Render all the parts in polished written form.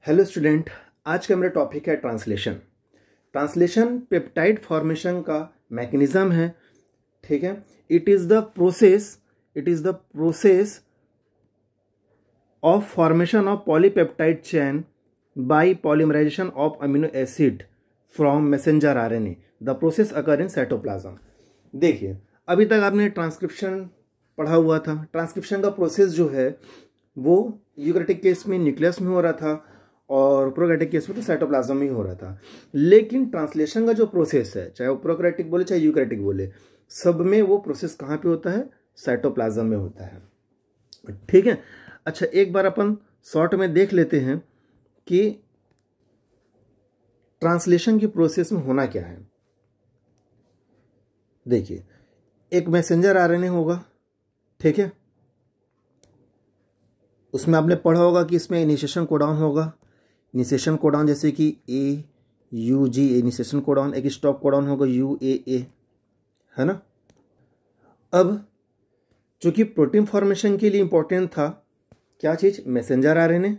Hello student, आज का मेरा टॉपिक है ट्रांसलेशन। ट्रांसलेशन पेप्टाइड फॉर्मेशन का मैकेनिज्म है। ठीक है, it is the process of formation of polypeptide chain by polymerisation of amino acid from messenger RNA. The process occur in cytoplasm. देखिए, अभी तक आपने ट्रांसक्रिप्शन पढ़ा हुआ था। ट्रांसक्रिप्शन का प्रोसेस जो है वो यूकैरियोटिक केस में न्यूक्लियस में हो रहा था और प्रोकैरियोटिक केस में तो साइटोप्लाज्म में ही हो रहा था। लेकिन ट्रांसलेशन का जो प्रोसेस है, चाहे वो प्रोकैरियोटिक बोले चाहे यूकैरियोटिक बोले, सब में वो प्रोसेस कहाँ पे होता है? साइटोप्लाज्म में होता है। ठीक है, अच्छा एक बार अपन शॉर्ट में देख लेते हैं कि ट्रांसलेशन की प्रोसेस में होना क्या है। देखिए, एक मैसेंजर आरएनए होगा, ठीक है, उसमें आपने पढ़ा होगा कि इसमें इनिशिएशन कोडॉन होगा। इनिशिएशन कोडॉन जैसे कि AUG इनिशिएशन कोडॉन, एक स्टॉप कोडॉन होगा UAA, है ना। अब चूंकि प्रोटीन फॉर्मेशन के लिए इंपॉर्टेंट था क्या चीज? मैसेंजर आरएनए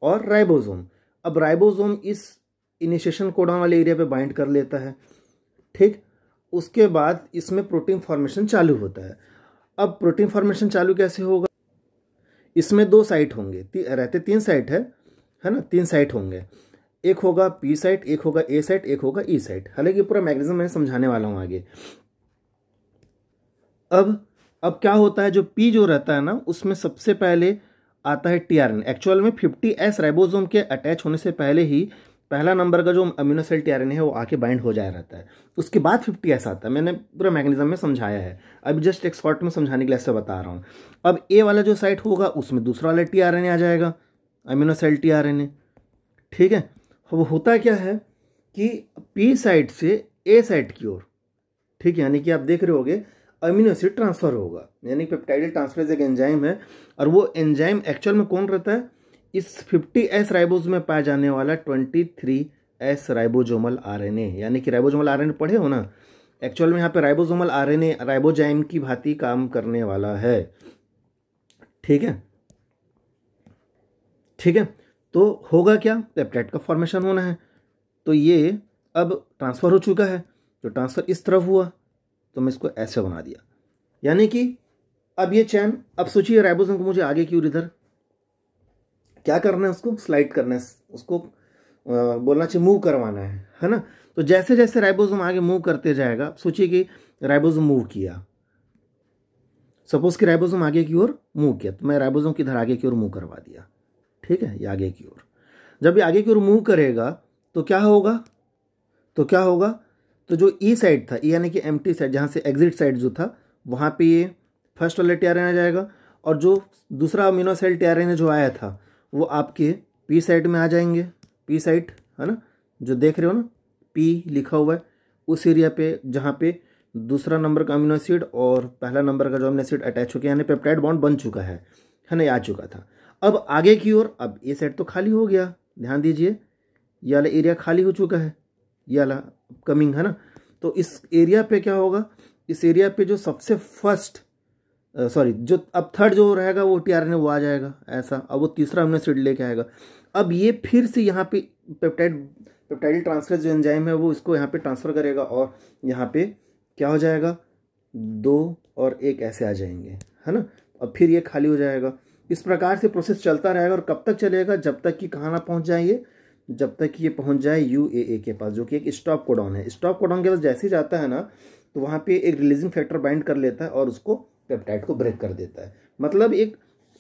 और राइबोसोम। अब राइबोसोम इस इनिशिएशन कोडॉन वाले एरिया पे बाइंड कर लेता है, ठीक। उसके बाद इसमें प्रोटीन फॉर्मेशन चालू होता है। अब प्रोटीन फॉर्मेशन चालू कैसे होगा? इसमें दो साइट होंगे, रहते तीन साइट है ना, तीन साइट होंगे। एक होगा P साइट, एक होगा A साइट, एक होगा E साइट। हालांकि पूरा मैकेनिज्म मैं समझाने वाला हूं आगे। अब क्या होता है, जो P जो रहता है ना, उसमें सबसे पहले आता है tRNA। एक्चुअल में 50S राइबोसोम के अटैच होने से पहले ही पहला नंबर का जो अमीनो सेल tRNA है वो आके बाइंड हो जाया रहता है। उसके बाद 50S आता है। मैंने पूरा मैकेनिज्म में समझाया है, अभी जस्ट एक शॉर्ट में समझाने के लिए ऐसे बता रहा हूँ। अब A वाला जो साइट होगा उसमें दूसरा वाला tRNA आ जाएगा, अमीनो सेल tRNA, ठीक है। वो होता क्या है कि P साइट से A साइट की ओर, ठीक है, यानी कि आप देख रहे होगे अमीनो एसिड ट्रांसफर होगा, यानी पेप्टाइड ट्रांसफरेज एक एंजाइम है। और वो एंजाइम एक्चुअल में कौन रहता है? इस 50S राइबोस में पाया जाने वाला 23S राइबोसोमल आरएनए, यानी कि राइबोसोमल आरएनए पढ़े हो ना। एक्चुअल में यहाँ पे राइबोसोमल आरएनए राइबोजाइम की भांति काम करने वाला है, ठीक है, ठीक है। तो होगा क्या? पेप्टाइड का फॉर्मेशन होना है। तो ये अब ट्रांसफर हो चुका है, तो ट्रांसफर इस तरफ हुआ, तो मैं इसको ऐसे बना दिया, यानी कि अब ये चैन, अब सोचिए राइबोसोम को मुझे आगे की ओर इधर क्या करना है, उसको स्लाइड करना है, उसको बोलना चाहिए मूव करवाना है ना। तो जैसे जैसे राइबोसोम आगे मूव करते जाएगा, सोचिए कि राइबोसोम मूव किया, सपोज कि राइबोसोम आगे की ओर मूव किया, तो मैं राइबोसोम की इधर आगे की ओर मूव करवा दिया, ठीक है, ये आगे की ओर। जब ये आगे की ओर मूव करेगा तो क्या होगा? तो जो E साइड था, E यानी कि एम्प्टी साइड, जहाँ से एग्जिट साइड जो था, वहाँ पे ये फर्स्ट वाला tRNA आ जाएगा, और जो दूसरा अमीनो सेल tRNA जो आया था वो आपके P साइड में आ जाएंगे। P साइड है ना, जो देख रहे हो ना, P लिखा हुआ है, उस एरिया पे जहाँ पे दूसरा नंबर का अमीनो एसिड और पहला नंबर का जो अमीनो एसिड अटैच हो गया, यानी पेप्टाइड बॉन्ड बन चुका है ना, ये आ चुका था। अब आगे की ओर, अब ये साइड तो खाली हो गया, ध्यान दीजिए, ये वाला एरिया खाली हो चुका है, ये वाला कमिंग है ना। तो इस एरिया पे क्या होगा? इस एरिया पे जो सबसे फर्स्ट जो अब थर्ड जो रहेगा वो tRNA वो आ जाएगा ऐसा। अब वो तीसरा अमीनो एसिड लेके आएगा। अब ये फिर से यहाँ पे पेप्टाइड ट्रांसफरेज जो एंजाइम है वो इसको यहाँ पे ट्रांसफर करेगा, और यहाँ पे क्या हो जाएगा? 2 और 1 ऐसे आ जाएंगे, है ना। अब फिर ये खाली हो जाएगा। इस प्रकार से प्रोसेस चलता रहेगा, और कब तक चलेगा? जब तक कि कहाँ ना पहुँच जाए, जब तक कि ये पहुँच जाए UAA के पास, जो कि एक स्टॉप कोडॉन है। स्टॉप कोडॉन के पास जैसे ही जाता है ना, तो वहाँ पे एक रिलीजिंग फैक्टर बाइंड कर लेता है और उसको पेप्टाइड को ब्रेक कर देता है। मतलब एक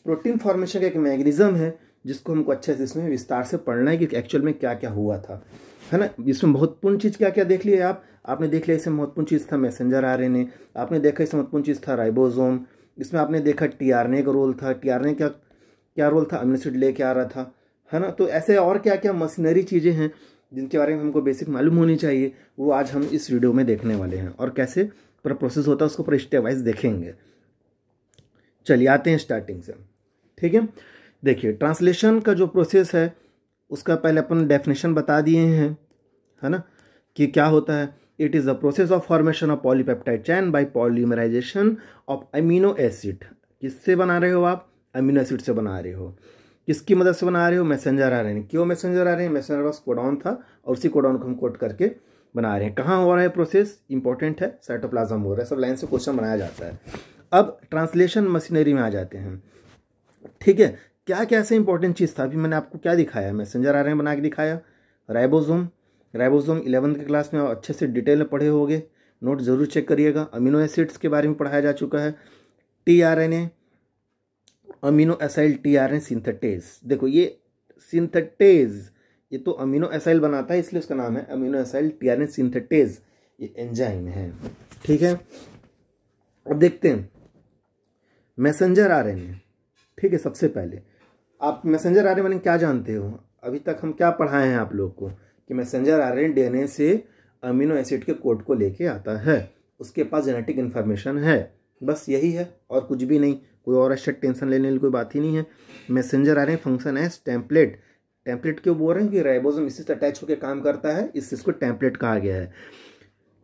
प्रोटीन फॉर्मेशन का एक मैकेनिज्म है, जिसको हमको अच्छे से इसमें विस्तार से पढ़ना है कि एक्चुअल में क्या क्या हुआ था, है ना। इसमें महत्वपूर्ण चीज़ क्या क्या देख लिया आपने देख लिया। इसमें महत्वपूर्ण चीज़ था मैसेंजर आरएनए, आपने देखा इसमें महत्वपूर्ण चीज़ था राइबोसोम, इसमें आपने देखा tRNA का रोल था। tRNA क्या रोल था? अमीनो एसिड लेके आ रहा था, है ना। तो ऐसे और क्या क्या मशीनरी चीज़ें हैं जिनके बारे में हमको बेसिक मालूम होनी चाहिए, वो आज हम इस वीडियो में देखने वाले हैं, और कैसे पूरा प्रोसेस होता है उसको पूरा स्टेप वाइज देखेंगे। चलिए आते हैं स्टार्टिंग से, ठीक है। देखिए, ट्रांसलेशन का जो प्रोसेस है उसका पहले अपन डेफिनेशन बता दिए हैं, है ना, कि क्या होता है। It is the process of formation of polypeptide chain by polymerisation of amino acid. किससे बना रहे हो आप? अमीनो एसिड से बना रहे हो। किसकी मदद से बना रहे हो? Messenger RNA. क्यों मैसेंजर आरएनए? मैसेंजर पास कोडॉन था और उसी कोडॉन को हम कोड करके बना रहे हैं। कहाँ हो रहा है प्रोसेस? इंपॉर्टेंट है, साइटोप्लाज्म हो रहा है। सब लाइन से क्वेश्चन बनाया जाता है। अब ट्रांसलेशन मशीनरी में आ जाते हैं। ठीक है, क्या क्या ऐसे इंपॉर्टेंट चीज़ था? अभी मैंने आपको क्या दिखाया? मैसेंजर आरएनए बना के दिखाया। राइबोसोम 11th की क्लास में अच्छे से डिटेल में पढ़े होंगे, नोट जरूर चेक करिएगा। अमीनो एसिड्स के बारे में पढ़ाया जा चुका है। TRNA, amino acyl tRNA synthetase. देखो ये सिंथेटेज, ये तो अमीनो एसाइल बनाता है इसलिए उसका नाम है अमीनो एसाइल टीआरएनए सिंथेटेज। ये एंजाइम है। ठीक है, अब देखते हैं मैसेंजर आरएनए। ठीक है, सबसे पहले आप मैसेंजर आरएनए मैंने क्या जानते हो? अभी तक हम क्या पढ़ाए हैं आप लोग को कि मैसेंजर आरएनए डीएनए से अमीनो एसिड के कोड को लेके आता है, उसके पास जेनेटिक इन्फॉर्मेशन है, बस यही है और कुछ भी नहीं। कोई और अच्छा टेंशन लेने की कोई बात ही नहीं है। Messenger RNA function as template. Template क्यों बोल रहे हैं? कि राइबोसोम इससे अटैच होकर काम करता है, इसको टेम्पलेट कहा गया है।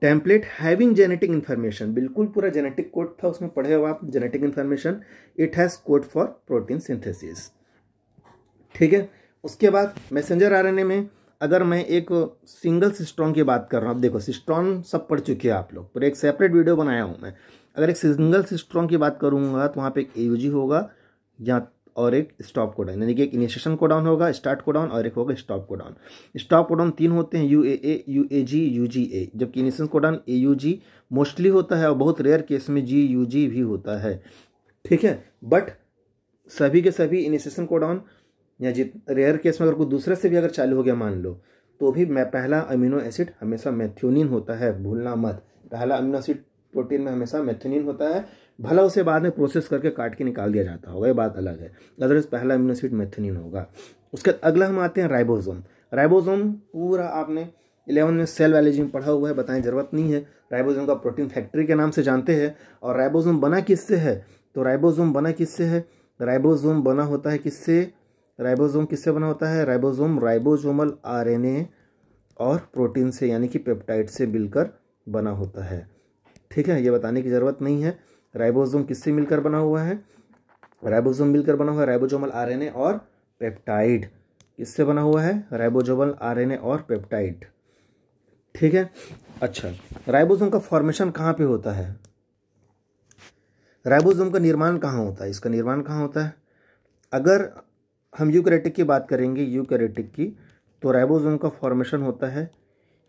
टेम्पलेट हैविंग जेनेटिक इन्फॉर्मेशन, बिल्कुल पूरा जेनेटिक कोड था उसमें, पढ़े हो आप genetic information. It has code for protein synthesis. ठीक है, उसके बाद मैसेंजर आरएनए में अगर मैं एक सिंगल सिस्ट्रॉन की बात कर रहा हूँ, अब देखो सिस्ट्रॉन सब पढ़ चुके हैं आप लोग, पर एक सेपरेट वीडियो बनाया हूँ मैं। अगर एक सिंगल सिस्ट्रॉन की बात करूँगा तो वहाँ पे एक एयूजी होगा या और एक स्टॉप कोडॉन, यानी कि एक इनिशिएशन कोडॉन होगा, स्टार्ट कोडॉन, और एक होगा स्टॉप कोडॉन। स्टॉप कोडॉन 3 होते हैं, यूएए, यूएजी, यूजीए, जबकि इनिशिएशन कोडॉन एयूजी मोस्टली होता है और बहुत रेयर केस में जीयूजी भी होता है। ठीक है, बट सभी के सभी इनिशिएशन कोडॉन या रेयर केस में अगर कोई दूसरे से भी अगर चालू हो गया मान लो, तो भी मैं पहला अमीनो एसिड हमेशा मेथियोनिन होता है, भूलना मत। पहला अमीनो एसिड प्रोटीन में हमेशा मेथियोनिन होता है, भला उसे बाद में प्रोसेस करके काट के निकाल दिया जाता होगा, ये बात अलग है, अदरवाइज पहला अमीनो एसिड मेथियोनिन होगा। उसके अगला हम आते हैं राइबोसोम। राइबोसोम पूरा आपने 11 में सेल बायोलॉजी में पढ़ा हुआ है, बताने जरूरत नहीं है। राइबोसोम का प्रोटीन फैक्ट्री के नाम से जानते हैं। और राइबोसोम बना किससे है? तो राइबोसोम बना किससे है? राइबोसोम बना होता है किससे? राइबोसोम किससे बना होता है? राइबोसोम राइबोसोमल आरएनए और प्रोटीन से, यानी कि पेप्टाइड से मिलकर बना होता है। ठीक है, ये बताने की ज़रूरत नहीं है। राइबोसोम किससे मिलकर बना हुआ है? राइबोसोम मिलकर बना हुआ है राइबोसोमल आरएनए और पेप्टाइड। किससे बना हुआ है? राइबोसोमल आरएनए और पेप्टाइड। ठीक है, अच्छा, राइबोसोम का फॉर्मेशन कहाँ पे होता है? राइबोसोम का निर्माण कहाँ होता है? इसका निर्माण कहाँ होता है? अगर हम यूकैरियोटिक की बात करेंगे, यूकैरियोटिक की, तो राइबोसोम का फॉर्मेशन होता है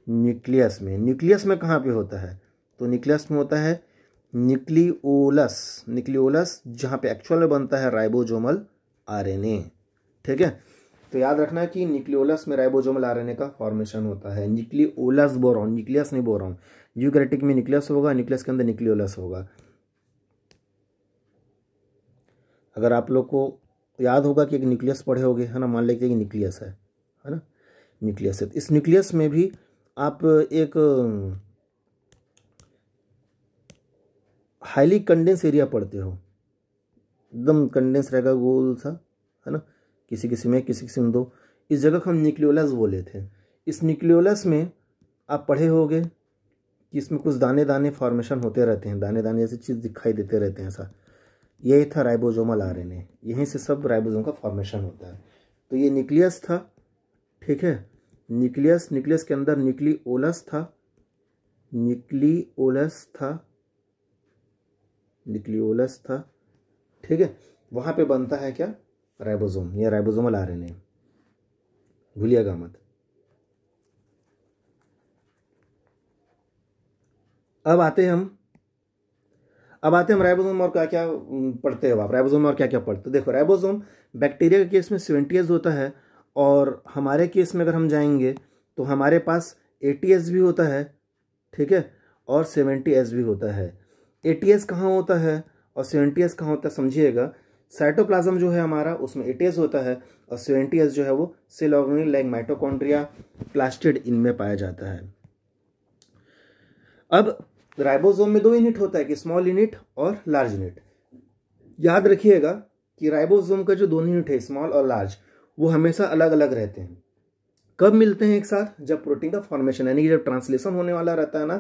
न्यूक्लियस में। न्यूक्लियस में कहाँ पे होता है? तो न्यूक्लियस में होता है न्यूक्लियोलस। न्यूक्लियोलस जहाँ पे एक्चुअल में बनता है राइबोसोमल आरएनए। ठीक है, तो याद रखना कि न्यूक्लियोलस में राइबोसोमल आरएनए का फॉर्मेशन होता है। न्यूक्लियोलस बोल रहा हूँ, न्यूक्लियस नहीं बोल रहा हूँ। यूकैरियोटिक में न्यूक्लियस होगा, न्यूक्लियस के अंदर न्यूक्लियोलस होगा। अगर आप लोग को याद होगा कि एक न्यूक्लियस पढ़े होगे, है ना, मान लीजिए कि न्यूक्लियस है ना, न्यूक्लियस है। इस न्यूक्लियस में भी आप एक हाईली कंडेंस एरिया पढ़ते हो, एकदम कंडेंस रहेगा गोल सा, है ना, किसी किसी में, किसी किसी में दो। इस जगह को हम न्यूक्लियोलस बोले थे। इस न्यूक्लियोलस में आप पढ़े होगे कि इसमें कुछ दाने दाने फॉर्मेशन होते रहते हैं, दाने दाने जैसी चीज़ दिखाई देते रहते हैं ऐसा। यही था राइबोसोमल आरएनए, यहीं से सब राइबोसोम का फॉर्मेशन होता है। तो ये न्यूक्लियस था। ठीक है, न्यूक्लियस, न्यूक्लियस के अंदर न्यूक्लियोलस था, न्यूक्लियोलस था, न्यूक्लियोलस था। ठीक है, वहाँ पे बनता है क्या? राइबोसोम या राइबोसोमल आरएनए, भूलिएगा मत। अब आते हैं हम राइबोसोम और क्या क्या पढ़ते हो आप? राइबोसोम और क्या क्या पढ़ते हो? देखो, राइबोसोम बैक्टीरिया के केस में 70S होता है, और हमारे केस में अगर हम जाएंगे तो हमारे पास 80S भी होता है। ठीक है, और 70S भी होता है। 80S कहाँ होता है और 70S कहाँ होता है समझिएगा। साइटोप्लाज्म जो है हमारा, उसमें 80S होता है, और 70S जो है वो cell organelle like mitochondria, plastid, इनमें पाया जाता है। अब राइबोसोम में 2 यूनिट होता है कि स्मॉल यूनिट और लार्ज यूनिट। याद रखिएगा कि राइबोसोम का जो 2 यूनिट है, स्मॉल और लार्ज, वो हमेशा अलग अलग रहते हैं। कब मिलते हैं एक साथ? जब प्रोटीन का फॉर्मेशन, यानी कि जब ट्रांसलेशन होने वाला रहता है ना,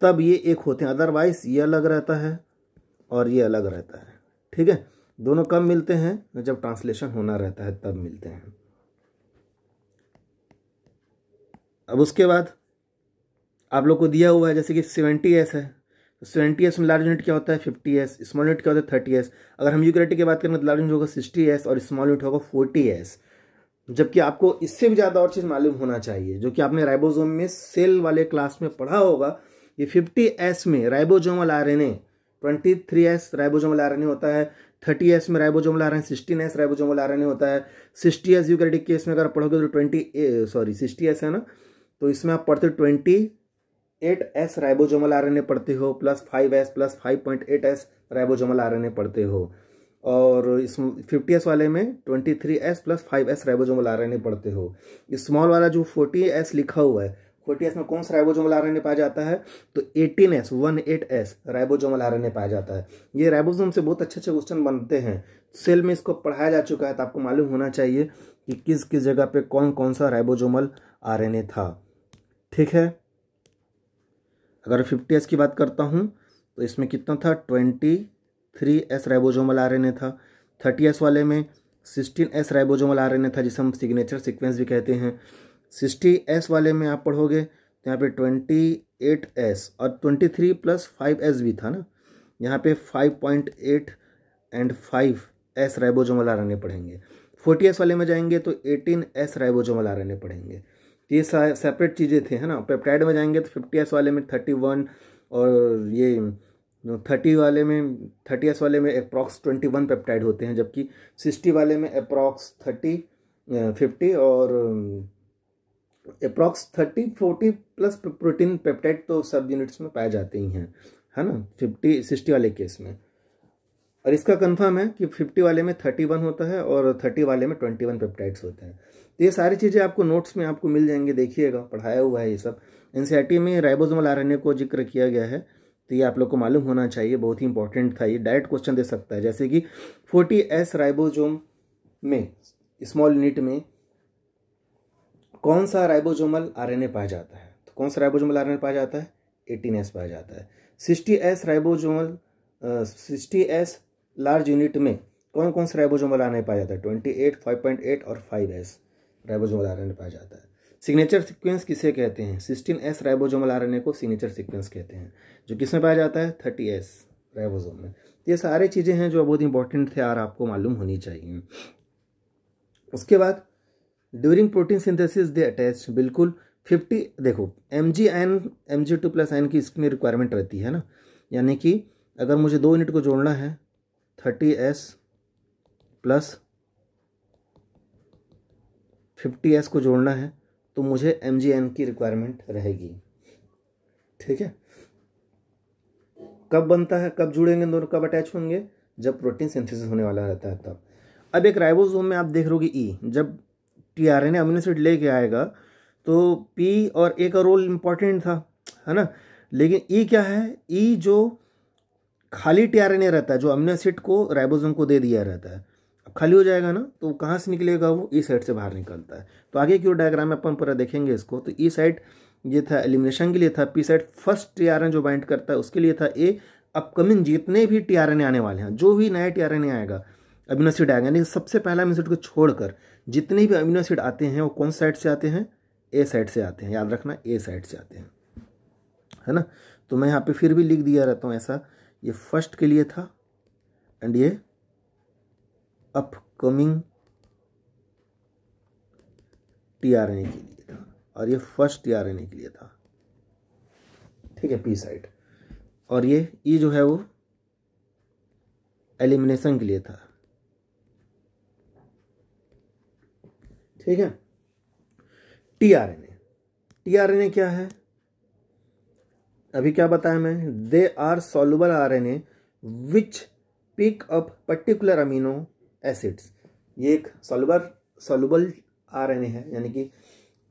तब ये एक होते हैं, अदरवाइज ये अलग रहता है और ये अलग रहता है। ठीक है, दोनों कब मिलते हैं? जब ट्रांसलेशन होना रहता है तब मिलते हैं। अब उसके बाद आप लोग को दिया हुआ है जैसे कि 70s है, तो 70s में लार्ज यूनिट क्या होता है? 50s। स्मॉल यूनिट क्या होता है? 30s। अगर हम यूकैरियोटिक की बात करें तो लार्ज यूनिट होगा 60s और स्मॉल यूनिट होगा 40s। जबकि आपको इससे भी ज़्यादा और चीज़ मालूम होना चाहिए जो कि आपने राइबोसोम में सेल वाले क्लास में पढ़ा होगा। ये 50s में ribosomal RNA, 23s ribosomal RNA होता है, 30s में ribosomal RNA, 16s ribosomal RNA होता है, 60s यूकैरियोटिक केस में अगर पढ़ोगे तो 60s है ना, तो इसमें आप पढ़ते 28s राइबोसोमल आरएनए पढ़ते हो, plus 5s plus 5.8s ribosomal RNA पढ़ते हो। और इस 50s वाले में 23s plus 5s ribosomal RNA पढ़ते हो। स्मॉल वाला जो 40s लिखा हुआ है, 40s में कौन सा राइबोसोमल आरएनए पाया जाता है? तो 18s राइबोसोमल आरएनए पाया जाता है। ये राइबोसोम से बहुत अच्छे अच्छे क्वेश्चन बनते हैं। सेल में इसको पढ़ाया जा चुका है, तो आपको मालूम होना चाहिए कि किस किस जगह पे कौन कौन सा राइबोसोमल आरएनए था। ठीक है, अगर 50s की बात करता हूँ तो इसमें कितना था? 23s राइबोसोमल आरएनए था। 30s वाले में 16s राइबोसोमल आरएनए था, जिसे हम सिग्नेचर सीक्वेंस भी कहते हैं। 60s वाले में आप पढ़ोगे तो यहाँ पे 28s और 23 प्लस 5s भी था ना, यहाँ पे 5.8 एंड 5s राइबोसोमल आरएनए पढ़ेंगे। 40s वाले में जाएंगे तो 18s राइबोसोमल आरएनए पढ़ेंगे। ये सेपरेट चीज़ें थे, है ना। पेप्टाइड में जाएंगे तो 50s वाले में 31 और ये 30s वाले में अप्रॉक्स 21 पेप्टाइड होते हैं, जबकि 60 वाले में अप्रॉक्स 50 और अप्रॉक्स 40 प्लस प्रोटीन पेप्टाइड तो सब यूनिट्स में पाए जाते ही हैं, है ना, 60 वाले केस में। और इसका कंफर्म है कि 50 वाले में 31 होता है और 30 वाले में 21 पेप्टाइड्स होते हैं। तो ये सारी चीज़ें आपको नोट्स में आपको मिल जाएंगे, देखिएगा, पढ़ाया हुआ है ये सब। एनसीईआरटी में राइबोसोमल आरएनए को जिक्र किया गया है, तो ये आप लोग को मालूम होना चाहिए, बहुत ही इंपॉर्टेंट था। ये डायरेक्ट क्वेश्चन दे सकता है, जैसे कि 40s राइबोसोम में स्मॉल यूनिट में कौन सा राइबोसोमल आरएनए पाया जाता है? तो कौन सा राइबोसोमल आरएनए पाया जाता है? 18s पाया जाता है। 60s लार्ज यूनिट में कौन कौन सा राइबोसोमल आरएनए पाया जाता है? 28, 5.8 और 5s राइबोसोमल आरएनए पाया जाता है। सिग्नेचर सीक्वेंस किसे कहते हैं? 16s राइबोसोमल आरएनए को सिग्नेचर सीक्वेंस कहते हैं, जो किसमें पाया जाता है? 30s राइबोसोम में। ये सारी चीज़ें हैं जो बहुत इंपॉर्टेंट थे और आपको मालूम होनी चाहिए। उसके बाद ड्यूरिंग प्रोटीन सिंथेसिस दे अटैच, बिल्कुल 50, देखो Mg2+n की इसमें रिक्वायरमेंट रहती है ना, यानी कि अगर मुझे 2 यूनिट को जोड़ना है 30s प्लस 50s को जोड़ना है तो मुझे Mgn की रिक्वायरमेंट रहेगी। ठीक है, कब बनता है, कब जुड़ेंगे दोनों, कब अटैच होंगे? जब प्रोटीन सिंथेसिस होने वाला रहता है तब। अब एक राइबोसोम में आप देख रहोगे ई, जब टीआरएनए अमीनो एसिड लेके आएगा तो पी और ए का रोल इंपॉर्टेंट था, है ना। लेकिन ई क्या है? ई जो खाली टीआरएनए रहता है, जो अमीनो एसिड को राइबोसोम को दे दिया रहता है, अब खाली हो जाएगा ना, तो कहाँ से निकलेगा? वो ई साइड से बाहर निकलता है। तो आगे की ओर डायग्राम में अपन पूरा देखेंगे इसको। तो ई साइड ये था एलिमिनेशन के लिए था, पी साइड फर्स्ट टीआरएनए जो बाइंड करता है उसके लिए था, ए अपकमिंग जितने भी टीआरएनए आने वाले हैं, जो भी नया टीआरएनए आएगा, अमीनो एसिड आएगा, यानी सबसे पहला अमीनो एसिड को छोड़कर जितने भी अमीनो एसिड आते हैं वो कौन साइड से आते हैं? ए साइड से आते हैं, याद रखना, ए साइड से आते हैं, है ना। तो मैं यहाँ पे फिर भी लिख दिया रहता हूँ ऐसा, ये फर्स्ट के लिए था एंड ये अपकमिंग टीआरएनए के लिए था, और ये फर्स्ट टीआरएनए के लिए था। ठीक है, पी साइड। और ये ई जो है वो एलिमिनेशन के लिए था। ठीक है, टीआरएनए क्या है? अभी क्या बताया मैं? They are soluble RNA which pick up particular amino acids. ये एक सॉल्युबल आरएनए है, यानी कि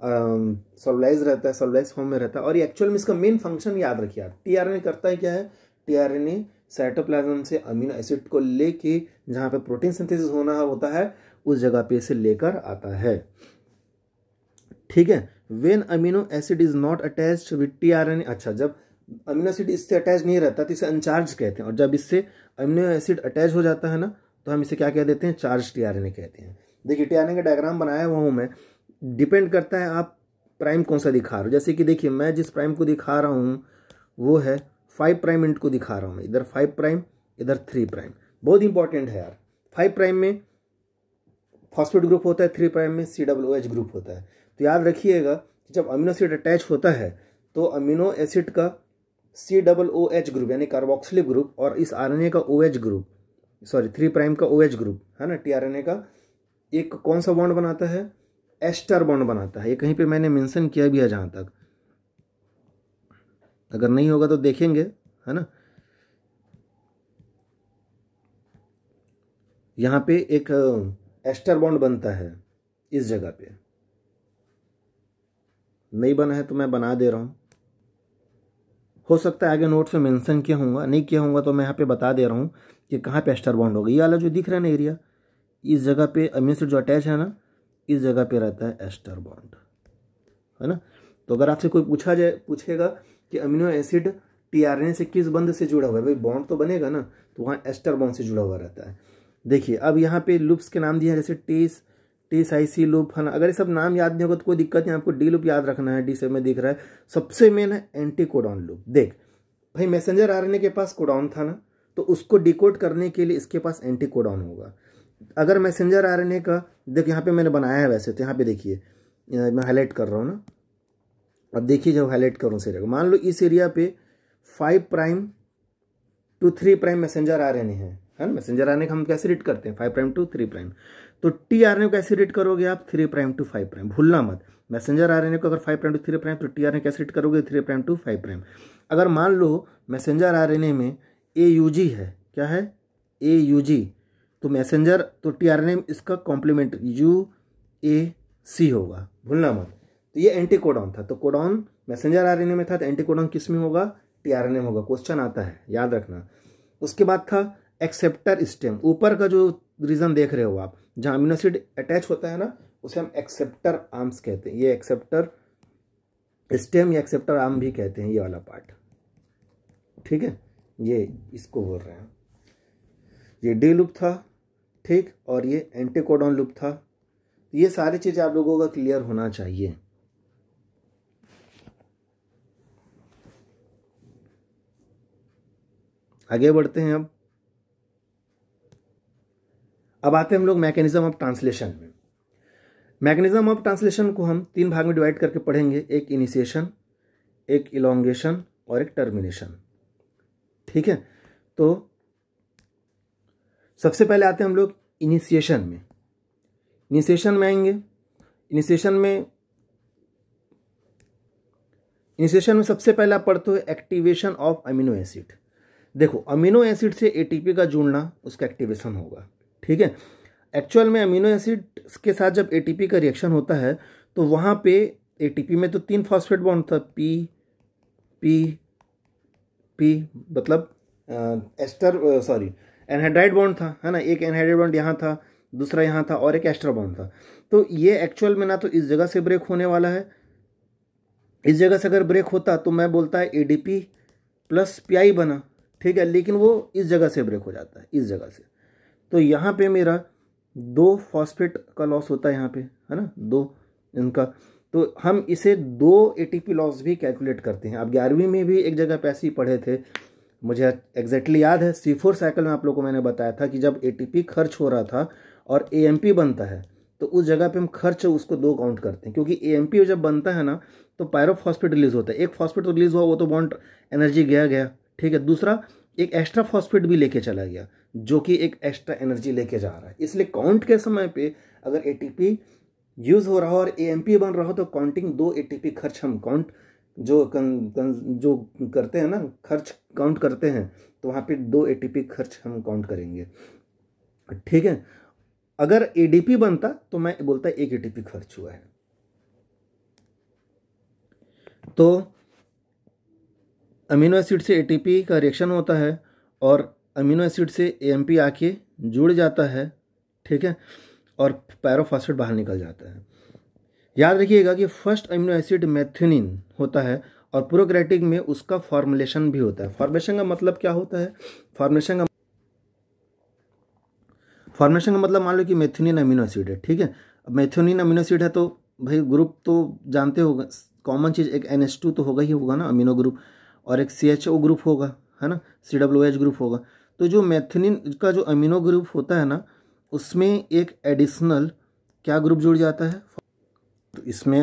सॉल्युलाइज रहता है, सॉल्युलाइज फॉर्म में रहता है। और ये एक्चुअल में इसका मेन फंक्शन याद रखिए आप, टीआरएनए करता है क्या है? टीआरएनए साइटोप्लाज्म से अमीनो एसिड को लेके जहाँ पे प्रोटीन सिंथेसिस होना होता है उस जगह पे इसे लेकर आता है। ठीक है, when amino acid is not attached with tRNA, अच्छा, जब अमीनो एसिड इससे अटैच नहीं रहता तो इसे अनचार्ज कहते हैं, और जब इससे अमीनो एसिड अटैच हो जाता है ना तो हम इसे क्या कह देते हैं, चार्ज टीआरएनए कहते हैं। देखिए टीआरएनए का डायग्राम बनाया हुआ हूँ मैं, डिपेंड करता है आप प्राइम कौन सा दिखा रहे हो। जैसे कि देखिए मैं जिस प्राइम को दिखा रहा हूँ वो है 5 प्राइम इंट को दिखा रहा हूँ, इधर 5 प्राइम इधर 3 प्राइम। बहुत इंपॉर्टेंट है यार, 5 प्राइम में फॉस्फेट ग्रुप होता है, 3 प्राइम में COOH ग्रुप होता है। तो याद रखिएगा जब अमीनो एसिड अटैच होता है तो अमीनो एसिड का COOH ग्रुप यानी कार्बोक्सिलिक ग्रुप और इस आरएनए का OH ग्रुप, सॉरी 3 प्राइम का OH ग्रुप है ना, टीआरएनए का एक कौन सा बॉन्ड बनाता है, एस्टर बॉन्ड बनाता है। ये कहीं पे मैंने मेंशन किया भी है जहां तक, अगर नहीं होगा तो देखेंगे, है ना। यहाँ पे एक एस्टर बॉन्ड बनता है इस जगह पे, नहीं बना है तो मैं बना दे रहा हूँ। हो सकता है आगे नोट्स में मेंशन किया होगा, नहीं किया होगा तो मैं यहाँ पे बता दे रहा हूँ कि कहाँ पे एस्टर बॉन्ड होगा। ये वाला जो दिख रहा है ना एरिया, इस जगह पे अमीनो एसिड जो अटैच है ना, इस जगह पे रहता है एस्टर बॉन्ड, है ना। तो अगर आपसे कोई पूछेगा कि अमीनो एसिड टीआरएनए से किस बंध से जुड़ा हुआ है, भाई बॉन्ड तो बनेगा ना, तो वहाँ एस्टर बॉन्ड से जुड़ा हुआ रहता है। देखिए अब यहाँ पे लूप्स के नाम दिए हैं, जैसे TSIC लूप, है ना। अगर ये सब नाम याद नहीं होगा तो कोई दिक्कत नहीं, आपको डी लूप याद रखना है, डी से में दिख रहा है। सबसे मेन है एंटीकोडॉन लूप। देख भाई मैसेंजर आरएनए के पास कोडॉन था ना, तो उसको डिकोड करने के लिए इसके पास एंटीकोडॉन होगा। अगर मैसेंजर आरएनए का, देख यहाँ पे मैंने बनाया है वैसे, तो यहाँ पे देखिए मैं हाईलाइट कर रहा हूँ ना, अब देखिए जब हाईलाइट करूँ इस एरिया को, मान लो इस एरिया पे 5 prime to 3 prime messenger RNA है ना। मैसेंजर आरएनए हम कैसे रीड करते हैं, 5 प्राइम टू 3 प्राइम। तो टीआरएनए को कैसे रीड करोगे आप, 3 प्राइम टू 5 प्राइम, भूलना मत। मैसेंजर आरएनए को अगर 5 प्राइम टू 3 प्राइम, तो टीआरएनए कैसे रीड करोगे, 3 प्राइम टू 5 प्राइम। अगर मान लो मैसेंजर आरएनए में AUG है, क्या है AUG, तो मैसेंजर, तो टीआरएनए इसका कॉम्प्लीमेंट UAC होगा, भूलना मत। तो ये एंटीकोडॉन था, तो कोडॉन मैसेंजर आरएनए में था, तो एंटीकोडॉन किस में होगा, टीआरएनए में होगा। क्वेश्चन आता है, याद रखना। उसके बाद था एक्सेप्टर स्टेम, ऊपर का जो रीजन देख रहे हो आप, जहां अमीनो एसिड अटैच होता है ना, उसे हम एक्सेप्टर आर्म्स कहते हैं। ये एक्सेप्टर स्टेम या एक्सेप्टर आर्म भी कहते हैं, ये वाला पार्ट, ठीक है, ये इसको बोल रहे हैं। ये डी लूप था, ठीक, और ये एंटीकोडॉन लूप था। ये सारी चीजें आप लोगों का क्लियर होना चाहिए। आगे बढ़ते हैं। अब आते हैं हम लोग मैकेनिज्म ऑफ ट्रांसलेशन में। मैकेनिज्म ऑफ ट्रांसलेशन को हम 3 भाग में डिवाइड करके पढ़ेंगे, एक इनिशिएशन, एक इलोंगेशन और एक टर्मिनेशन, ठीक है। तो सबसे पहले आते हैं हम लोग इनिशिएशन में। इनिशिएशन में आएंगे, इनिशिएशन में सबसे पहले आप पढ़ते हो एक्टिवेशन ऑफ अमीनो एसिड। देखो अमीनो एसिड से ATP का जुड़ना, उसका एक्टिवेशन होगा, ठीक है। एक्चुअल में अमीनो एसिड के साथ जब ATP का रिएक्शन होता है तो वहाँ पे ATP में तो 3 फॉस्फेट बॉन्ड था, P मतलब एनहाइड्राइड बॉन्ड था, है ना। एक एनहाइड्राइड बॉन्ड यहाँ था, दूसरा यहाँ था, और एक एस्टर बॉन्ड था। तो ये एक्चुअल में ना तो इस जगह से ब्रेक होने वाला है, इस जगह से अगर ब्रेक होता तो मैं बोलता है ADP प्लस PI बना, ठीक है, लेकिन वो इस जगह से ब्रेक हो जाता है, इस जगह से। तो यहाँ पे मेरा 2 फॉस्फेट का लॉस होता है यहाँ पे, है ना, 2 इनका। तो हम इसे 2 ATP लॉस भी कैलकुलेट करते हैं। आप 11वीं में भी एक जगह पे ऐसे ही पढ़े थे, मुझे एग्जैक्टली याद है, C4 साइकिल में आप लोगों को मैंने बताया था कि जब ATP खर्च हो रहा था और AMP बनता है तो उस जगह पे हम खर्च उसको 2 काउंट करते हैं, क्योंकि AMP जब बनता है ना तो पायरोफॉस्फेट रिलीज होता है। एक फॉस्फेट तो रिलीज हुआ, वो तो बॉन्ड एनर्जी गया, ठीक है। दूसरा एक एक्स्ट्रा फॉस्फेट भी लेके चला गया, जो कि एक एक्स्ट्रा एनर्जी लेके जा रहा है। इसलिए काउंट के समय पे अगर ATP यूज हो रहा हो और AMP बन रहा हो तो काउंटिंग 2 ATP खर्च हम काउंट जो करते हैं ना, खर्च काउंट करते हैं, तो वहाँ पे 2 ATP खर्च हम काउंट करेंगे, ठीक है। अगर ADP बनता तो मैं बोलता 1 ATP खर्च हुआ है। तो अमीनो एसिड से ATP का रिएक्शन होता है और अमीनो एसिड से AMP आके जुड़ जाता है, ठीक है, और पायरोफॉस्फेट बाहर निकल जाता है। याद रखिएगा कि फर्स्ट अमीनो एसिड मेथियोनिन होता है और प्रोकैरियोटिक में उसका फॉर्मुलेशन भी होता है। फॉर्मुलेशन का मतलब क्या होता है, फॉर्मुलेशन का फॉर्मेशन का मतलब मान लो कि मेथियोनिन अमीनो एसिड है, ठीक है। अब मेथियोनिन अमीनो एसिड है तो भाई ग्रुप तो जानते होगा, कॉमन चीज़ एक NH2 तो होगा ही होगा ना अमीनो ग्रुप, और एक CHO ग्रुप होगा, है ना, COOH ग्रुप होगा। तो जो मेथियोनिन का जो अमीनो ग्रुप होता है ना, उसमें एक एडिशनल क्या ग्रुप जुड़ जाता है, तो इसमें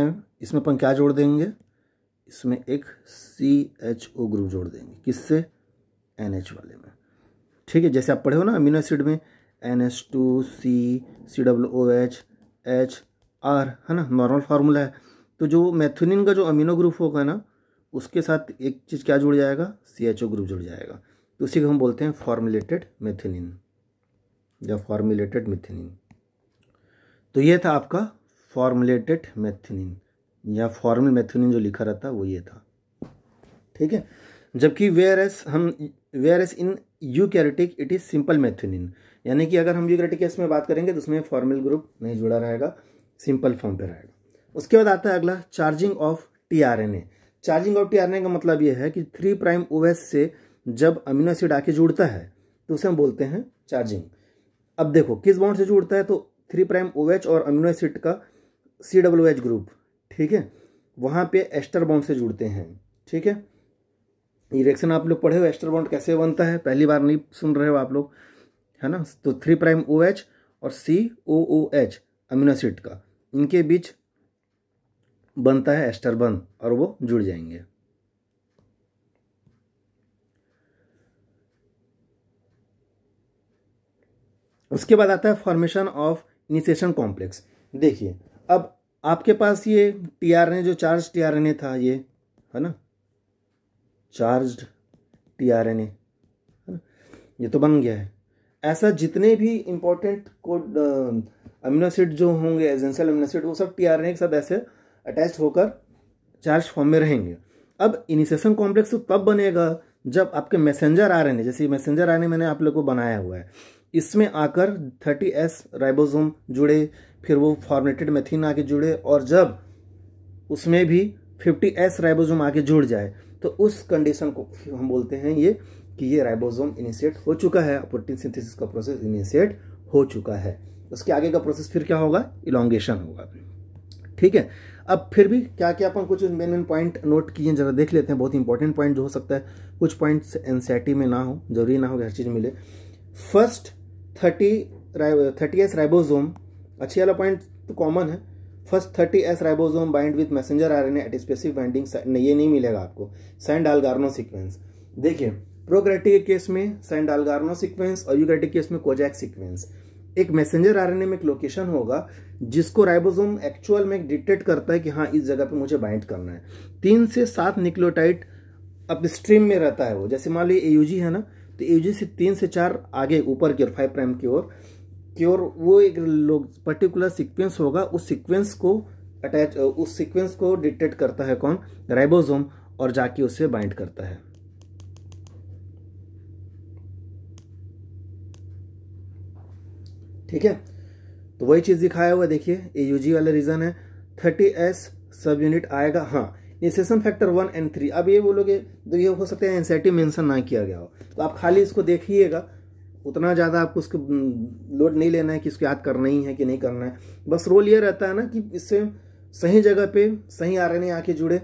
अपन क्या जोड़ देंगे, इसमें एक CHO ग्रुप जोड़ देंगे, किससे, NH वाले में, ठीक है। जैसे आप पढ़े हो ना अमीनो एसिड में NH2C COOH HR, है ना, नॉर्मल फार्मूला है। तो जो मेथियोनिन का जो अमीनो ग्रुप होगा ना, उसके साथ एक चीज़ क्या जुड़ जाएगा, CHO ग्रुप जुड़ जाएगा, तो उसी को हम बोलते हैं फॉर्मुलेटेड मेथियोनिन या फॉर्मुलेटेड मेथियोनिन। तो ये था आपका फॉर्मुलेटेड मेथियोनिन या फॉर्मल मेथियोनिन जो लिखा रहता है वो ये था, ठीक है। जबकि whereas in eukaryotic it is simple methionine, यानी कि अगर हम यूकैरियोटिक केस में बात करेंगे तो उसमें फॉर्मल ग्रुप नहीं जुड़ा रहेगा, सिंपल फॉर्म पे रहेगा। उसके बाद आता है अगला charging of tRNA। Charging of tRNA का मतलब ये है कि 3' OH से जब अमीनो एसिड आके जुड़ता है तो उसे हम बोलते हैं चार्जिंग। अब देखो किस बॉन्ड से जुड़ता है, तो 3' OH और अमीनो एसिड का COOH ग्रुप, ठीक है, वहाँ पे एस्टर बॉन्ड से जुड़ते हैं, ठीक है। ये रिएक्शन आप लोग पढ़े हो, एस्टर बॉन्ड कैसे बनता है, पहली बार नहीं सुन रहे हो आप लोग, है ना। तो 3' OH और COOH अमीनो एसिड का, इनके बीच बनता है एस्टर बॉन्ड और वो जुड़ जाएंगे। उसके बाद आता है फॉर्मेशन ऑफ इनिशिएशन कॉम्प्लेक्स। देखिए अब आपके पास ये tRNA जो चार्ज tRNA था, ये है ना चार्ज्ड tRNA, है ना, ये तो बन गया है। ऐसा जितने भी इंपॉर्टेंट कोड अमीनो एसिड जो होंगे एसेंशियल अमीनो एसिड, वो सब tRNA के साथ ऐसे अटैच होकर चार्ज फॉर्म में रहेंगे। अब इनिशिएशन कॉम्प्लेक्स तो तब बनेगा जब आपके मैसेंजर RNA, जैसे मैसेंजर RNA मैंने आप लोग को बनाया हुआ है, इसमें आकर 30S राइबोसोम जुड़े, फिर वो फॉर्मेटेड मेथिन आके जुड़े, और जब उसमें भी 50S राइबोसोम आके जुड़ जाए तो उस कंडीशन को हम बोलते हैं ये कि ये राइबोसोम इनिशिएट हो चुका है, प्रोटीन सिंथेसिस का प्रोसेस इनिशिएट हो चुका है। उसके आगे का प्रोसेस फिर क्या होगा, इलॉन्गेशन होगा, ठीक है। अब फिर भी क्या क्या अपन कुछ मेन पॉइंट नोट किए जरा देख लेते हैं, बहुत इंपॉर्टेंट पॉइंट जो हो सकता है, कुछ पॉइंट्स एनसीईआरटी में ना हो, जरूरी ना हो कि हर चीज़ मिले। फर्स्ट 30S राइबोसोम, अच्छी वाला पॉइंट तो कॉमन है, first 30S ribosome bind with messenger RNA at specific binding, ये नहीं मिलेगा आपको, सैन-डालगार्नो सीक्वेंस। देखिए प्रोकैरियोटिक के केस में सैन-डालगार्नो सीक्वेंस और यूकैरियोटिक केस में कोजैक सीक्वेंस। एक मैसेंजर RNA में एक लोकेशन होगा जिसको राइबोसोम एक्चुअल में डिटेक्ट करता है कि हाँ इस जगह पे मुझे बाइंड करना है। 3 से 7 न्यूक्लियोटाइड अपस्ट्रीम में रहता है वो, जैसे मान लीजिए AUG है ना, तो AUG से 3 से 4 आगे ऊपर की ओर 5' की ओर वो एक पर्टिकुलर सीक्वेंस होगा, उस सीक्वेंस को डिटेक्ट करता है कौन, राइबोसोम, और जाके उससे बाइंड करता है। ठीक है, तो वही चीज दिखाया हुआ, देखिए AUG वाला रीजन है, 30S सब यूनिट आएगा। हाँ, इनिशिएशन फैक्टर 1 और 3, अब ये बोलोगे तो ये हो सकता है एनसीईआरटी मेंशन ना किया गया हो, तो आप खाली इसको देखिएगा, उतना ज़्यादा आपको उसको लोड नहीं लेना है कि इसको याद करना ही है कि नहीं करना है। बस रोल ये रहता है ना कि इससे सही जगह पे सही RNA आके जुड़े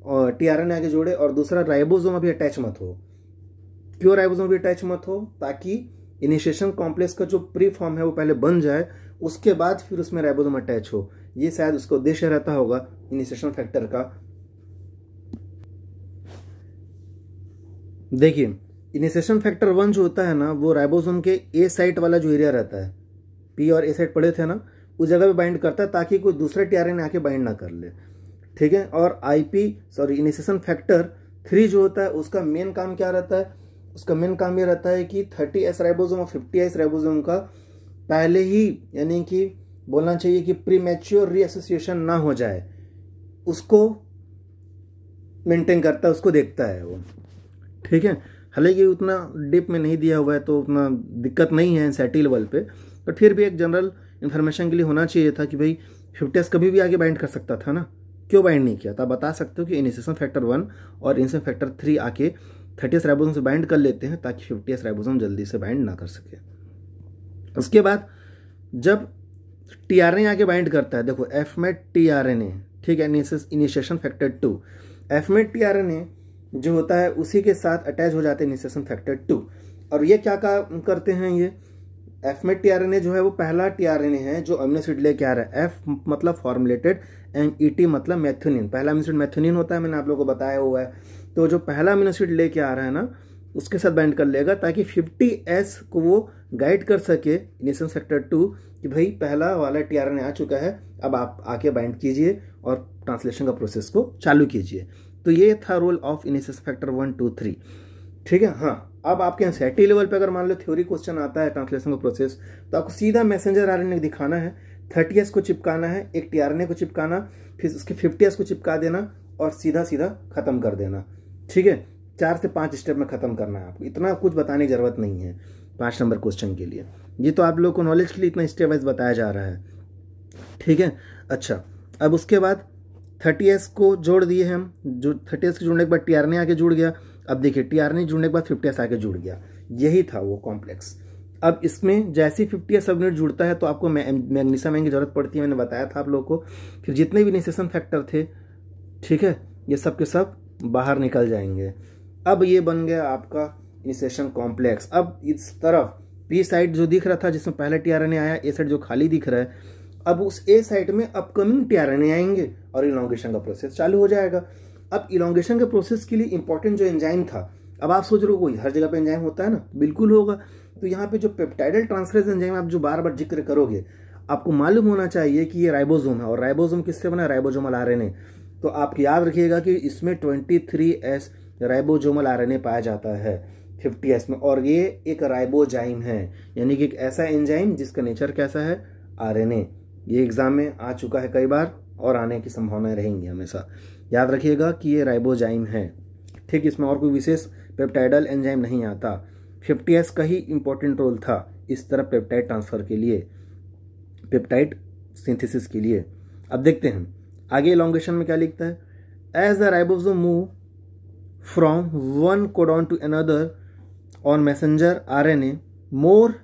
और tRNA आके जुड़े, और दूसरा राइबोसोम अभी अटैच मत हो। क्यों राइबोसोम भी अटैच मत हो, ताकि इनिशिएशन कॉम्प्लेक्स का जो प्री फॉर्म है वो पहले बन जाए, उसके बाद फिर उसमें राइबोसोम अटैच हो। ये शायद उसका उद्देश्य रहता होगा इनिशिएशन फैक्टर का। देखिए इनिशिएशन फैक्टर 1 जो होता है ना, वो राइबोसोम के A साइट वाला जो एरिया रहता है, P और A साइट पढ़े थे ना, उस जगह पे बाइंड करता है ताकि कोई दूसरे tRNA आके बाइंड ना कर ले, ठीक है। और इनिशिएशन फैक्टर 3 जो होता है उसका मेन काम क्या रहता है, उसका मेन काम ये रहता है कि 30S राइबोसोम और 50S राइबोसोम का पहले ही, यानी कि बोलना चाहिए कि प्रीमैच्योर रीएसोसिएशन ना हो जाए, उसको मेंटेन करता है, उसको देखता है वो, ठीक है। हालांकि उतना डीप में नहीं दिया हुआ है तो उतना दिक्कत नहीं है एनसीईआरटी लेवल पे, बट फिर भी एक जनरल इन्फॉर्मेशन के लिए होना चाहिए था कि भाई 50S कभी भी आगे बाइंड कर सकता था ना, क्यों बाइंड नहीं किया था। बता सकते हो कि इनिशिएशन फैक्टर 1 और इनिशिएशन फैक्टर 3 आके 30S राइबोसोम से बाइंड कर लेते हैं ताकि 50S राइबोसोम जल्दी से बाइंड ना कर सके। उसके बाद जब टीआरएनए आके बाइंड करता है, देखो एफमेट टीआरएनए, ठीक है, इनिशिएशन फैक्टर 2, एफमेट टीआरएनए जो होता है उसी के साथ अटैच हो जाते हैं इनिशिएशन फैक्टर 2। और ये क्या करते हैं, ये एफमेट टीआरएनए जो है वो पहला टीआरएनए है जो अमीनो एसिड लेके आ रहा है। एफ मतलब फॉर्मुलेटेड एंड ईटी मतलब मेथियोनिन, पहला अमीनो एसिड मेथियोनिन होता है, मैंने आप लोगों को बताया हुआ है। तो जो पहला अमीनो एसिड लेके आ रहा है ना, उसके साथ बाइंड कर लेगा ताकि 50S को वो गाइड कर सके इनिशिएशन फैक्टर 2 कि भाई पहला वाला टीआरएनए आ चुका है, अब आप आके बाइंड कीजिए और ट्रांसलेशन का प्रोसेस को चालू कीजिए। तो ये था रोल ऑफ इनिशिएशन फैक्टर 1, 2, 3, ठीक है। हाँ, अब आपके एनसीईआरटी लेवल पे अगर मान लो थ्योरी क्वेश्चन आता है ट्रांसलेशन का प्रोसेस, तो आपको सीधा मैसेंजर आरएनए दिखाना है, 30S को चिपकाना है, एक टीआरएनए को चिपकाना, फिर उसके 50S को चिपका देना और सीधा सीधा खत्म कर देना, ठीक है। 4 से 5 स्टेप में खत्म करना है आपको, इतना कुछ बताने की जरूरत नहीं है 5 नंबर क्वेश्चन के लिए। ये तो आप लोगों को नॉलेज के लिए इतना स्टेप वाइज बताया जा रहा है, ठीक है। अच्छा, अब उसके बाद 30S को जोड़ दिए हम, जो 30S के जुड़ने के बाद टीआरएनए आके जुड़ गया। अब देखिए टीआरएनए जुड़ने के बाद 50S आके जुड़ गया, यही था वो कॉम्प्लेक्स। अब इसमें जैसे 50S सब यूनिट जुड़ता है तो आपको मैग्नीशियम आयन की जरूरत पड़ती है, मैंने बताया था आप लोगों को। फिर जितने भी इनिशिएशन फैक्टर थे, ठीक है, ये सब के सब बाहर निकल जाएंगे। अब ये बन गया आपका इनिशिएशन कॉम्प्लेक्स। अब इस तरफ पी साइड जो दिख रहा था जिसमें पहला टीआरएनए आया, ए साइड जो खाली दिख रहा है, अब उस ए साइड में अपकमिंग टीआरएनए आएंगे और इलॉन्गेशन का प्रोसेस चालू हो जाएगा। अब इलॉन्गेशन के प्रोसेस के लिए इंपॉर्टेंट जो एंजाइम था, अब आप सोच रहे हो कोई हर जगह पे एंजाइम होता है ना, बिल्कुल होगा। तो यहाँ पे जो पेप्टाइडल ट्रांसफरेज एंजाइम आप जो बार बार जिक्र करोगे, आपको मालूम होना चाहिए कि ये राइबोसोम है, और राइबोसोम किससे बना है, राइबोसोमल आरएनए। तो आप याद रखिएगा कि इसमें 23S राइबोसोमल आरएनए पाया जाता है 50S में, और ये एक राइबोजाइम है, यानी कि एक ऐसा एंजाइम जिसका नेचर कैसा है, आरएनए। ये एग्जाम में आ चुका है कई बार और आने की संभावनाएं रहेंगी हमेशा। याद रखिएगा कि ये राइबोजाइम है, ठीक। इसमें और कोई विशेष पेप्टाइडल एंजाइम नहीं आता। 50S का ही इंपॉर्टेंट रोल था इस तरह पेप्टाइड ट्रांसफर के लिए, पेप्टाइड सिंथेसिस के लिए। अब देखते हैं आगे इलॉन्गेशन में क्या लिखता है, as the ribosome move from one codon to another on messenger RNA, more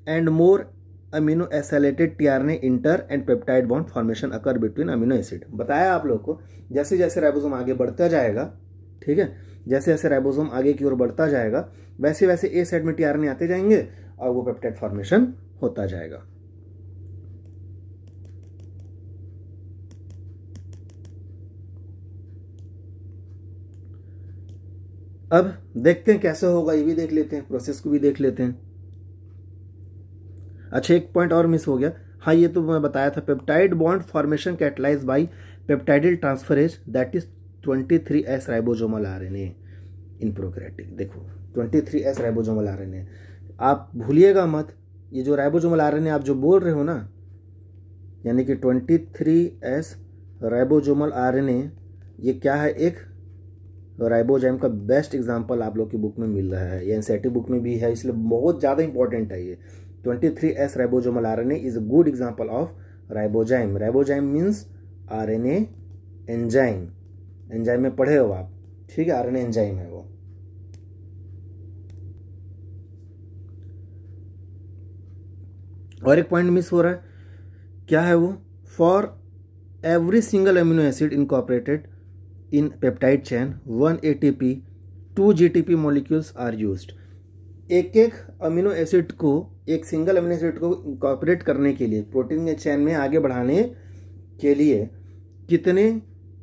and more amino acylated tRNA enter and peptide bond formation occur between amino acid. बताया आप लोग को, जैसे जैसे राइबोसोम आगे बढ़ता जाएगा, ठीक है, जैसे जैसे राइबोसोम आगे की ओर बढ़ता जाएगा, वैसे वैसे ए साइड में टीआरएनए आते जाएंगे और वो पेप्टाइड फॉर्मेशन होता जाएगा। अब देखते हैं कैसे होगा, ये भी देख लेते हैं, प्रोसेस को भी देख लेते हैं। अच्छा, एक पॉइंट और मिस हो गया, हाँ ये तो मैं बताया था, peptide bond formation catalysed by peptidyl transferase that is 23S ribosomal RNA in prokaryotic. देखो 23S राइबोसोमल आरएनए, आप भूलिएगा मत, ये जो राइबोसोमल आरएनए आप जो बोल रहे हो ना, यानी कि 23S राइबोसोमल आरएनए, ये क्या है, एक राइबोजाइम का बेस्ट एग्जांपल आप लोग की बुक में मिल रहा है, ये एनसीईआरटी बुक में भी है, इसलिए बहुत ज़्यादा इंपॉर्टेंट है ये। 23S ribosomal RNA is a good example of ribozyme. Ribozyme means RNA enzyme, enzyme में पढ़े हो आप, ठीक है, आरएनए एंजाइम है वो। और एक पॉइंट मिस हो रहा है, क्या है वो, for every single amino acid incorporated in peptide chain 1 ATP 2 GTP molecules are used. एक एक अमीनो एसिड को, एक सिंगल अमीनो एसिड को इनकॉर्पोरेट करने के लिए, प्रोटीन के चेन में आगे बढ़ाने के लिए कितने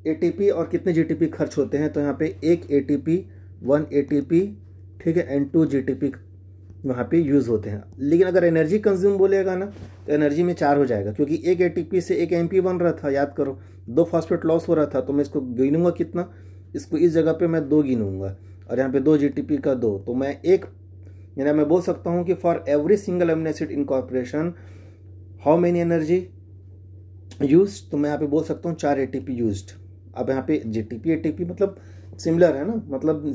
ATP और कितने GTP खर्च होते हैं, तो यहाँ पे 1 ATP 1 ATP, ठीक है, एंड 2 GTP वहाँ पे यूज़ होते हैं। लेकिन अगर एनर्जी कंज्यूम बोलेगा ना, तो एनर्जी में 4 हो जाएगा, क्योंकि 1 ATP से 1 MP बन रहा था, याद करो, 2 फॉस्फेट लॉस हो रहा था, तो मैं इसको गिनूंगा कितना, इसको इस जगह पे मैं 2 गिनूंगा, और यहाँ पे 2 GTP का 2, तो मैं एक, यानी मैं बोल सकता हूँ कि for every single amino acid incorporation how many energy use, तो मैं यहाँ पे बोल सकता हूँ 4 ATP यूज्ड। अब यहाँ पे GTP ATP मतलब सिमिलर है ना, मतलब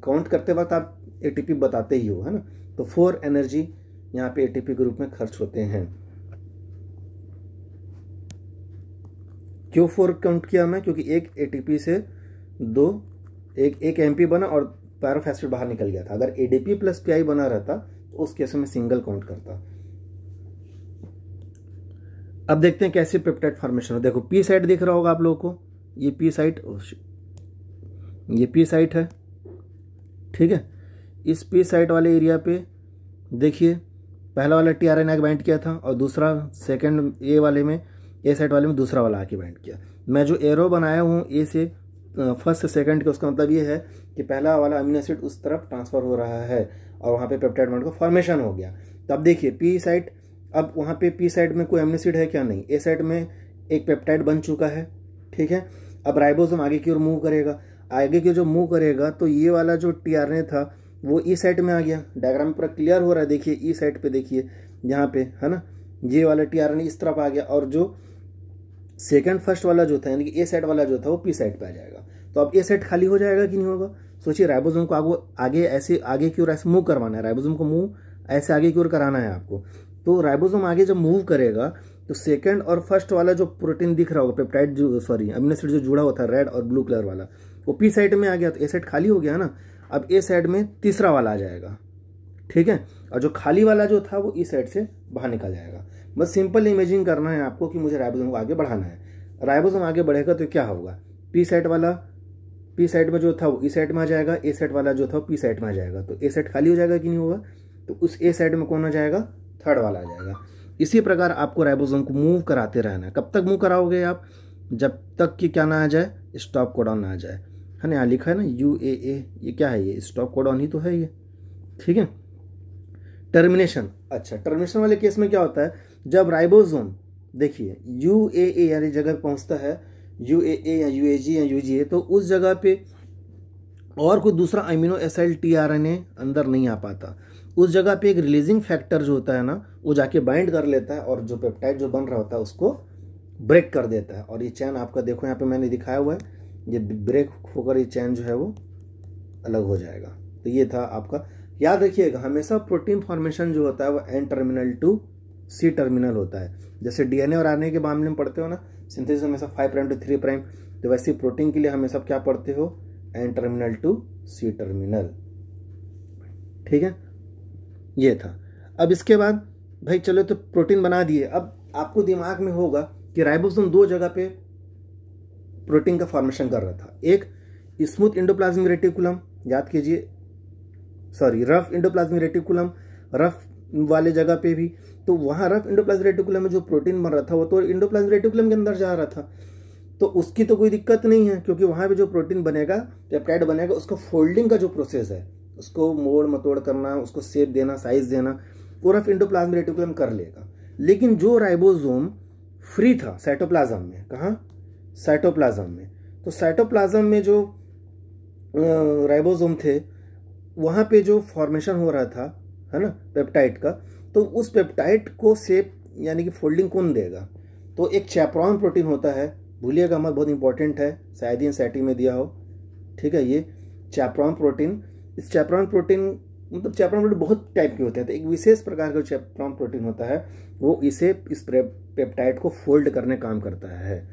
काउंट करते वक्त आप ATP बताते ही हो, है ना, तो 4 एनर्जी यहाँ पे ATP के रूप में खर्च होते हैं। क्यों 4 काउंट किया मैं, क्योंकि 1 ATP से 2 एक MP बना और पैराफेस्फेट बाहर निकल गया था। अगर ADP प्लस PI बना रहता तो उस केस में सिंगल काउंट करता, अब देखते हैं कैसे पेप्टाइड फॉर्मेशन हो। देखो पी साइट दिख रहा होगा आप लोगों को, ये पी साइट, ये पी साइट है, ठीक है। इस पी साइट वाले एरिया पे देखिए पहला वाला टीआरएनए बाइंड किया था और दूसरा सेकंड ए वाले में, ए साइट वाले में दूसरा वाला आके बाइंड किया। मैं जो एरो बनाया हूँ ए से फर्स्ट से सेकंड के, उसका मतलब ये है कि पहला वाला अमीनो एसिड उस तरफ ट्रांसफर हो रहा है और वहाँ पे पेप्टाइड बॉन्ड का फॉर्मेशन हो गया। तो अब देखिए पी साइट, अब वहाँ पे पी साइड में कोई अमीनो एसिड है क्या? नहीं। ए साइड में एक पेप्टाइड बन चुका है, ठीक है। अब राइबोसोम आगे की ओर मूव करेगा, आगे की जो मूव करेगा तो ये वाला जो टीआरएनए था वो ई साइड में आ गया। डायग्राम पूरा क्लियर हो रहा है, देखिए ई साइड पे देखिए यहाँ पे है ना, ये वाला टीआरएनए इस तरफ आ गया और जो सेकंड फर्स्ट वाला जो था यानी कि ए साइड वाला जो था वो पी साइड पे आ जाएगा। तो अब ए साइड खाली हो जाएगा कि नहीं होगा? सोचिए राइबोसोम को आगे ऐसे आगे की ओर ऐसे मूव करवाना है, राइबोसोम को मूव ऐसे आगे की ओर कराना है आपको। तो राइबोसोम आगे जब मूव करेगा तो सेकंड और फर्स्ट वाला जो प्रोटीन दिख रहा होगा, पेप्टाइड जो अमीनो एसिड जो जुड़ा हुआ था रेड और ब्लू कलर वाला, वो पी साइड में आ गया तो ए साइड खाली हो गया ना। अब ए साइड में तीसरा वाला आ जाएगा, ठीक है, और जो खाली वाला जो था वो ई साइड से बाहर निकल जाएगा। बस सिंपल इमेजिंग करना है आपको कि मुझे राइबोसोम को आगे बढ़ाना है। राइबोसोम आगे बढ़ेगा तो क्या होगा? पी साइड वाला पी साइड में जो था वो ई साइड में आ जाएगा, ए साइड वाला जो था पी साइड में आ जाएगा। तो ए साइड खाली हो जाएगा कि नहीं होगा? तो उस ए साइड में कौन आ जाएगा? थर्ड वाला आ जाएगा। इसी प्रकार आपको राइबोसोम को मूव कराते रहना है। कब तक मूव कराओगे आप? जब तक कि क्या ना आ जाए, स्टॉप कोडॉन ना आ जाए, है ना। यहाँ लिखा है ना UAA, ये क्या है? ये स्टॉप कोडॉन ही तो है ये, ठीक है। टर्मिनेशन, अच्छा टर्मिनेशन वाले केस में क्या होता है? जब राइबोसोम देखिए UAA यानी जगह पहुंचता है, UAA या UAG या UGA, तो उस जगह पे और कोई दूसरा अमीनो एसिड टीआरएनए अंदर नहीं आ पाता। उस जगह पे एक रिलीजिंग फैक्टर जो होता है ना, वो जाके बाइंड कर लेता है और जो पेप्टाइड जो बन रहा होता है उसको ब्रेक कर देता है। और ये चैन आपका देखो यहाँ पे मैंने दिखाया हुआ है, ये ब्रेक होकर ये चैन जो है वो अलग हो जाएगा। तो ये था आपका, याद रखिएगा हमेशा प्रोटीन फॉर्मेशन जो होता है वो N terminal to C terminal होता है। जैसे डीएनए और आरएनए के मामले में पढ़ते हो ना, सिंथेसिस हमेशा 5 प्राइम टू 3 प्राइम, तो वैसे प्रोटीन के लिए हमेशा क्या पढ़ते हो? N terminal to C terminal, ठीक है। ये था। अब इसके बाद भाई चलो तो प्रोटीन बना दिए। अब आपको दिमाग में होगा कि राइबोसोम दो जगह पे प्रोटीन का फॉर्मेशन कर रहा था। एक स्मूथ एंडोप्लाज्मिक रेटिकुलम, याद कीजिए, sorry rough endoplasmic reticulum, rough वाले जगह पे भी, तो वहां रफ एंडोप्लाज्मिक रेटिकुलम में जो प्रोटीन बन रहा था वो तो एंडोप्लाज्मिक रेटिकुलम के अंदर जा रहा था, तो उसकी तो कोई दिक्कत नहीं है, क्योंकि वहां पे जो प्रोटीन बनेगा, पेप्टाइड बनेगा, उसका फोल्डिंग का जो प्रोसेस है, उसको मोड़ मतोड़ करना, उसको शेप देना, साइज देना, वो रफ एंडोप्लाज्मिक रेटिकुलम कर लेगा। लेकिन जो राइबोसोम फ्री था साइटोप्लाज्म में, कहाँ? साइटोप्लाज्म में, तो साइटोप्लाज्म में जो राइबोसोम थे वहां पे जो फॉर्मेशन हो रहा था, है ना, पेप्टाइड का, तो उस पेप्टाइड को शेप यानी कि फोल्डिंग कौन देगा? तो एक चैपरॉन प्रोटीन होता है, भूलिएगा मत, बहुत इंपॉर्टेंट है, शायद ही एनसीईआरटी में दिया हो, ठीक है। ये चैपरॉन प्रोटीन, इस चैपरॉन प्रोटीन मतलब चैपरॉन प्रोटीन बहुत टाइप के होते हैं, तो एक विशेष प्रकार का चैपरॉन प्रोटीन होता है, वो इसे इस पेप्टाइड को फोल्ड करने काम करता है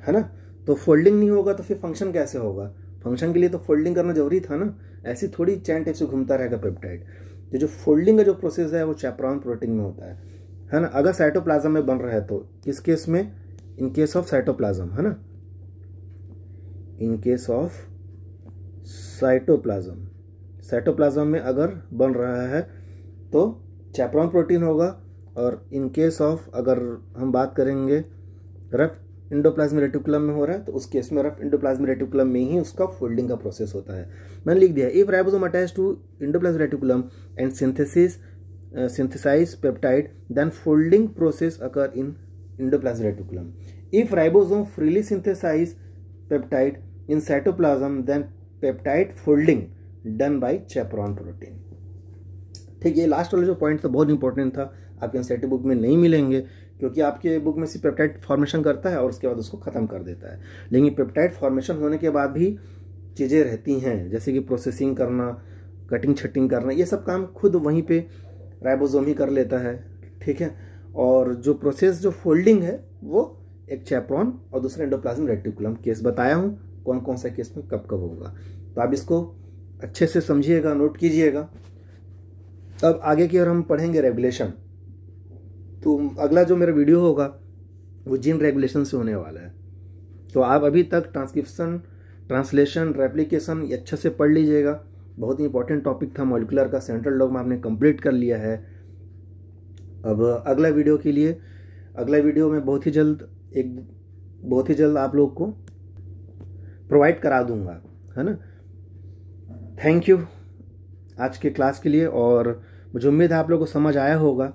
ना। तो फोल्डिंग नहीं होगा तो फिर फंक्शन कैसे होगा? फंक्शन के लिए तो फोल्डिंग करना जरूरी था ना, ऐसी थोड़ी चैन टाइप से घूमता रहेगा पेप्टाइड। तो जो फोल्डिंग का जो प्रोसेस है वो चैपरॉन प्रोटीन में होता है ना। अगर साइटोप्लाज्म में बन रहा है तो किस केस में? इन केस ऑफ साइटोप्लाज्म, है ना, in case of cytoplasm, cytoplasm में अगर बन रहा है तो चैपरॉन प्रोटीन होगा। और इन केस ऑफ अगर हम बात करेंगे रफ एंडोप्लाज्मिक रेटिकुलम में हो रहा है तो उस केस में रफ एंडोप्लाज्मिक रेटिकुलम में ही उसका फोल्डिंग का प्रोसेस होता है। मैंने लिख दिया, if ribosome attach to endoplasmic reticulum and synthesize peptide, then folding process occur in endoplasmic reticulum. If ribosome freely synthesize peptide in cytoplasm, then peptide folding done by chaperone protein. ठीक, ये last वाला जो point था बहुत important था, आपके NCERT book में नहीं मिलेंगे, क्योंकि आपके बुक में सिर्फ पेप्टाइड फॉर्मेशन करता है और उसके बाद उसको खत्म कर देता है। लेकिन पेप्टाइड फॉर्मेशन होने के बाद भी चीज़ें रहती हैं, जैसे कि प्रोसेसिंग करना, कटिंग छटिंग करना, ये सब काम खुद वहीं पे राइबोसोम ही कर लेता है, ठीक है। और जो प्रोसेस जो फोल्डिंग है वो एक चैपरॉन और दूसरा एंडोप्लाज्मिक रेटिकुलम केस बताया हूँ, कौन कौन सा केस में कब कब होगा। तो आप इसको अच्छे से समझिएगा, नोट कीजिएगा। अब आगे की ओर हम पढ़ेंगे रेगुलेशन। तो अगला जो मेरा वीडियो होगा वो जीन रेगुलेशन से होने वाला है। तो आप अभी तक ट्रांसक्रिप्शन, ट्रांसलेशन, रेप्लिकेशन ये अच्छे से पढ़ लीजिएगा। बहुत ही इंपॉर्टेंट टॉपिक था मॉलिक्यूलर का, सेंट्रल डॉग्मा आपने कंप्लीट कर लिया है। अब अगला वीडियो के लिए, अगला वीडियो में बहुत ही जल्द आप लोग को प्रोवाइड करा दूंगा, है ना। थैंक यू आज के क्लास के लिए, और मुझे उम्मीद है आप लोगों को समझ आया होगा,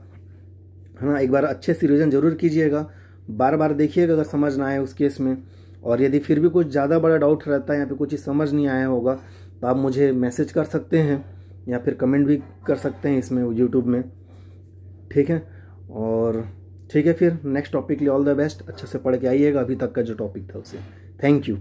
है ना। एक बार अच्छे से रिवीजन जरूर कीजिएगा, बार बार देखिएगा अगर समझ ना आए उस केस में। और यदि फिर भी कुछ ज़्यादा बड़ा डाउट रहता है या फिर कुछ चीज़ समझ नहीं आया होगा तो आप मुझे मैसेज कर सकते हैं या फिर कमेंट भी कर सकते हैं इसमें यूट्यूब में, ठीक है। और ठीक है, फिर नेक्स्ट टॉपिक के लिए ऑल द बेस्ट। अच्छे से पढ़ के आइएगा अभी तक का जो टॉपिक था उसे। Thank you.